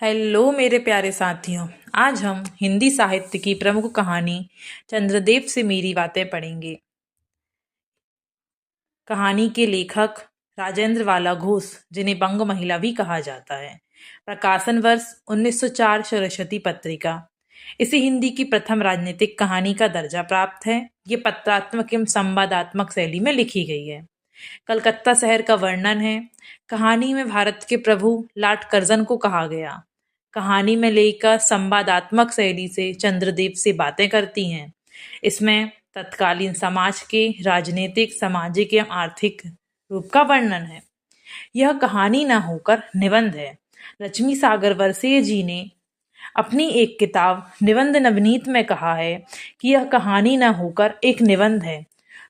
Hello मेरे प्यारे साथियों। आज हम हिंदी साहित्य की प्रमुख कहानी चंद्रदेव से मेरी बातें पढ़ेंगे। कहानी के लेखक राजेंद्र वाला घोष, जिन्हें बंग महिला भी कहा जाता है। प्रकाशन वर्ष 1904, सरस्वती पत्रिका। इसे हिंदी की प्रथम राजनीतिक कहानी का दर्जा प्राप्त है। ये पत्रात्मक एवं संवादात्मक शैली में लिखी गई है। कलकत्ता शहर का वर्णन है। कहानी में भारत के प्रभु लॉर्ड कर्जन को कहा गया। कहानी में लेखिका संवादात्मक शैली से चंद्रदेव से बातें करती हैं। इसमें तत्कालीन समाज के राजनीतिक, सामाजिक एवं आर्थिक रूप का वर्णन है। यह कहानी न होकर निबंध है। लक्ष्मी सागर वर्षीय जी ने अपनी एक किताब निबंध नवनीत में कहा है कि यह कहानी न होकर एक निबंध है।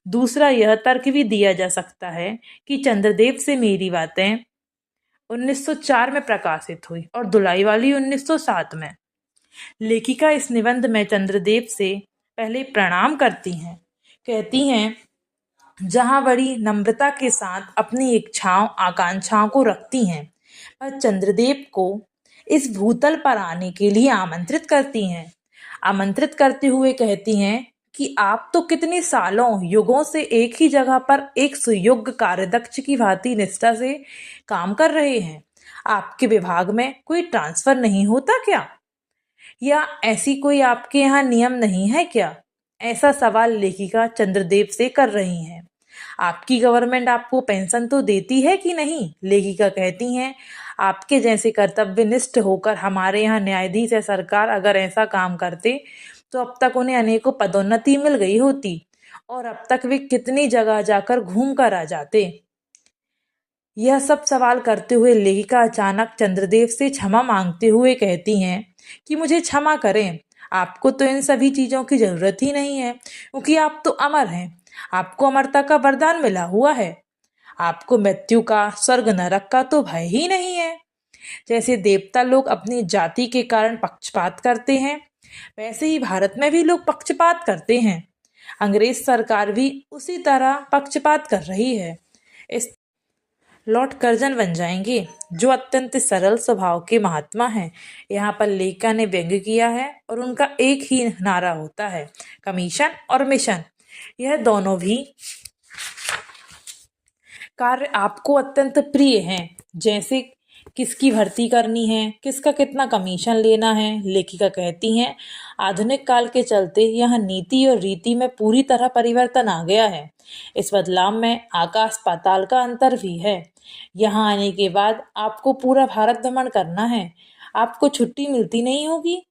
दूसरा यह तर्क भी दिया जा सकता है कि चंद्रदेव से मेरी बातें 1904 में प्रकाशित हुई और दुलाई वाली 1907 में। लेखिका इस निबंध में चंद्रदेव से पहले प्रणाम करती हैं। कहती हैं, जहां बड़ी नम्रता के साथ अपनी इच्छाओं आकांक्षाओं को रखती हैं, वह चंद्रदेव को इस भूतल पर आने के लिए आमंत्रित करती हैं। आमंत्रित करते हुए कहती हैं कि आप तो कितने सालों युगों से एक ही जगह पर एक सुयोग्य कार्यदक्ष की भांति निष्ठा से काम कर रहे हैं। आपके विभाग में कोई ट्रांसफर नहीं होता क्या, या ऐसी कोई आपके यहाँ नियम नहीं है क्या? ऐसा सवाल लेखिका चंद्रदेव से कर रही हैं। आपकी गवर्नमेंट आपको पेंशन तो देती है कि नहीं? लेखिका कहती हैं, आपके जैसे कर्तव्यनिष्ठ होकर हमारे यहाँ न्यायाधीश या सरकार अगर ऐसा काम करते तो अब तक उन्हें अनेकों पदोन्नति मिल गई होती और अब तक वे कितनी जगह जाकर घूम कर आ जाते। यह सब सवाल करते हुए लेखिका अचानक चंद्रदेव से क्षमा मांगते हुए कहती हैं कि मुझे क्षमा करें, आपको तो इन सभी चीजों की जरूरत ही नहीं है, क्योंकि आप तो अमर हैं। आपको अमरता का वरदान मिला हुआ है। आपको मृत्यु का, स्वर्ग नरक का तो भय ही नहीं है। जैसे देवता लोग अपनी जाति के कारण पक्षपात करते हैं, वैसे ही भारत में भी लोग पक्षपात करते हैं। अंग्रेज सरकार भी उसी तरह पक्षपात कर रही है। इस लॉर्ड कर्जन बन जाएंगे, जो अत्यंत सरल स्वभाव के महात्मा हैं। यहाँ पर लेखिका ने व्यंग्य किया है और उनका एक ही नारा होता है, कमीशन और मिशन। यह दोनों भी कार्य आपको अत्यंत प्रिय हैं, जैसे किसकी भर्ती करनी है, किसका कितना कमीशन लेना है। लेखिका कहती हैं, आधुनिक काल के चलते यह नीति और रीति में पूरी तरह परिवर्तन आ गया है। इस बदलाव में आकाश पाताल का अंतर भी है। यहाँ आने के बाद आपको पूरा भारत भ्रमण करना है। आपको छुट्टी मिलती नहीं होगी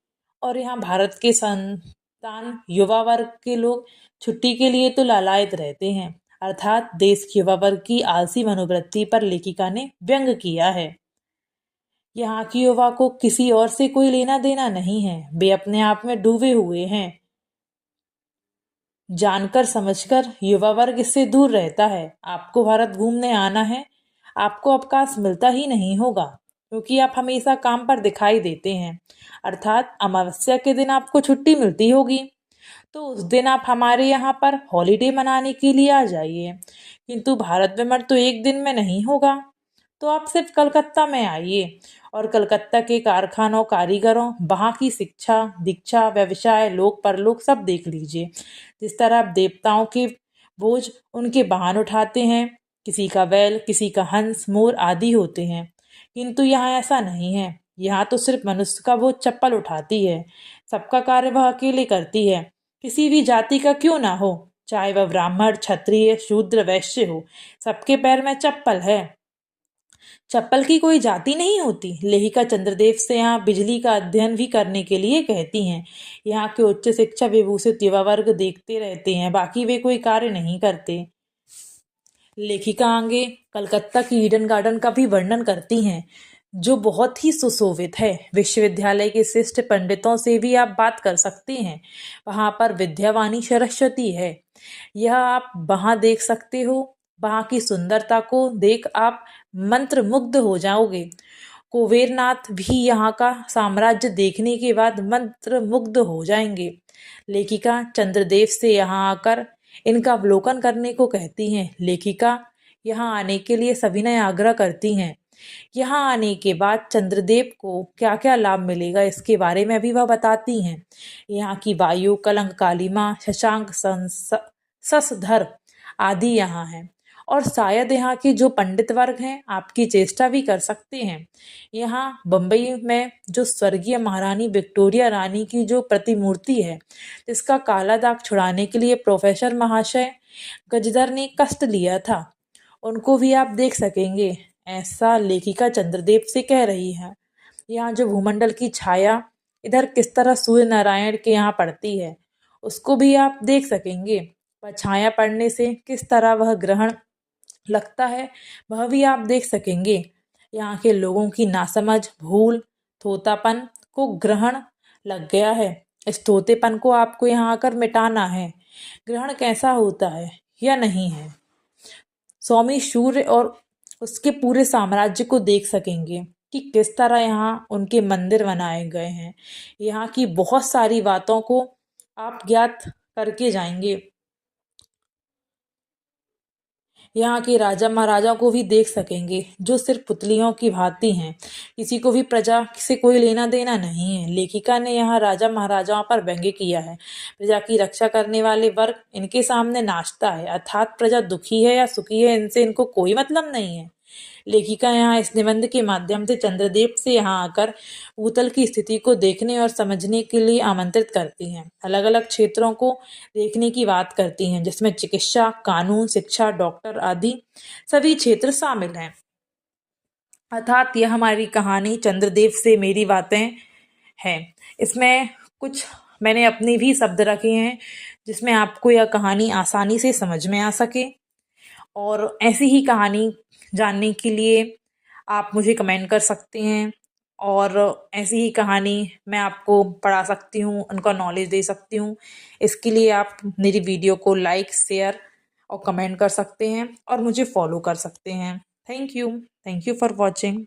और यहाँ भारत के संतान युवा वर्ग के लोग छुट्टी के लिए तो लालायित रहते हैं। अर्थात देश के युवा वर्ग की आलसी मनोवृत्ति पर लेखिका ने व्यंग किया है। यहाँ की युवा को किसी और से कोई लेना देना नहीं है। वे अपने आप में डूबे हुए हैं। जानकर समझकर युवा वर्ग इससे दूर रहता है। आपको भारत घूमने आना है, आपको अवकाश मिलता ही नहीं होगा, क्योंकि आप हमेशा काम पर दिखाई देते हैं। अर्थात अमावस्या के दिन आपको छुट्टी मिलती होगी, तो उस दिन आप हमारे यहाँ पर हॉलीडे मनाने के लिए आ जाइए। किंतु भारत भ्रमण तो एक दिन में नहीं होगा, तो आप सिर्फ कलकत्ता में आइए और कलकत्ता के कारखानों, कारीगरों, वहाँ की शिक्षा, दीक्षा, व्यवसाय, लोक परलोक सब देख लीजिए। जिस तरह आप देवताओं के बोझ उनके वाहन उठाते हैं, किसी का बैल, किसी का हंस, मोर आदि होते हैं, किंतु यहाँ ऐसा नहीं है। यहाँ तो सिर्फ मनुष्य का बोझ चप्पल उठाती है। सबका कार्य वह अकेले करती है, किसी भी जाति का क्यों ना हो, चाहे वह ब्राह्मण, क्षत्रिय, शूद्र, वैश्य हो, सबके पैर में चप्पल है। चप्पल की कोई जाति नहीं होती। लेखिका चंद्रदेव से यहाँ बिजली का अध्ययन भी करने के लिए कहती हैं। यहाँ के उच्च शिक्षा विभूषित युवा वर्ग देखते रहते हैं, बाकी वे कोई कार्य नहीं करते। लेखिका आगे कलकत्ता की ईडन गार्डन का भी वर्णन करती हैं, जो बहुत ही सुशोभित है। विश्वविद्यालय के श्रेष्ठ पंडितों से भी आप बात कर सकते हैं। वहाँ पर विद्यावानी सरस्वती है, यह आप वहाँ देख सकते हो। वहाँ की सुंदरता को देख आप मंत्र मुग्ध हो जाओगे। कुबेरनाथ भी यहाँ का साम्राज्य देखने के बाद मंत्र मुग्ध हो जाएंगे। लेखिका चंद्रदेव से यहाँ आकर इनका अवलोकन करने को कहती हैं। लेखिका यहाँ आने के लिए सविनय आग्रह करती हैं। यहाँ आने के बाद चंद्रदेव को क्या क्या लाभ मिलेगा इसके बारे में भी वह बताती हैं। यहाँ की वायु, कलंक कालिमा, शशांक ससधर आदि यहाँ हैं। और शायद यहाँ के जो पंडित वर्ग हैं आपकी चेष्टा भी कर सकते हैं। यहाँ बम्बई में जो स्वर्गीय महारानी विक्टोरिया रानी की जो प्रतिमूर्ति है, जिसका काला दाग छुड़ाने के लिए प्रोफेसर महाशय गजधर ने कष्ट लिया था, उनको भी आप देख सकेंगे, ऐसा लेखिका चंद्रदेव से कह रही है। यहाँ जो भूमंडल की छाया इधर किस तरह सूर्य नारायण के यहाँ पड़ती है, उसको भी आप देख सकेंगे। वह छाया पड़ने से किस तरह वह ग्रहण लगता है, वह भी आप देख सकेंगे। यहाँ के लोगों की नासमझ, भूल, थोतापन को ग्रहण लग गया है। इस थोतेपन को आपको यहाँ आकर मिटाना है। ग्रहण कैसा होता है या नहीं है, स्वामी सूर्य और उसके पूरे साम्राज्य को देख सकेंगे कि किस तरह यहाँ उनके मंदिर बनाए गए हैं। यहाँ की बहुत सारी बातों को आप ज्ञात करके जाएंगे। यहाँ के राजा महाराजा को भी देख सकेंगे जो सिर्फ पुतलियों की भांति हैं। किसी को भी प्रजा से कोई लेना देना नहीं है। लेखिका ने यहाँ राजा महाराजाओं पर व्यंग्य किया है। प्रजा की रक्षा करने वाले वर्ग इनके सामने नाचता है, अर्थात प्रजा दुखी है या सुखी है इनसे इनको कोई मतलब नहीं है। लेखिका यहाँ इस निबंध के माध्यम से चंद्रदेव से यहाँ आकर भूतल की स्थिति को देखने और समझने के लिए आमंत्रित करती हैं। अलग अलग क्षेत्रों को देखने की बात करती हैं, जिसमें चिकित्सा, कानून, शिक्षा, डॉक्टर आदि सभी क्षेत्र शामिल हैं। अर्थात यह हमारी कहानी चंद्रदेव से मेरी बातें हैं। इसमें कुछ मैंने अपने भी शब्द रखे हैं जिसमें आपको यह कहानी आसानी से समझ में आ सके। और ऐसी ही कहानी जानने के लिए आप मुझे कमेंट कर सकते हैं और ऐसी ही कहानी मैं आपको पढ़ा सकती हूँ, उनका नॉलेज दे सकती हूँ। इसके लिए आप मेरी वीडियो को लाइक, शेयर और कमेंट कर सकते हैं और मुझे फॉलो कर सकते हैं। Thank you for watching.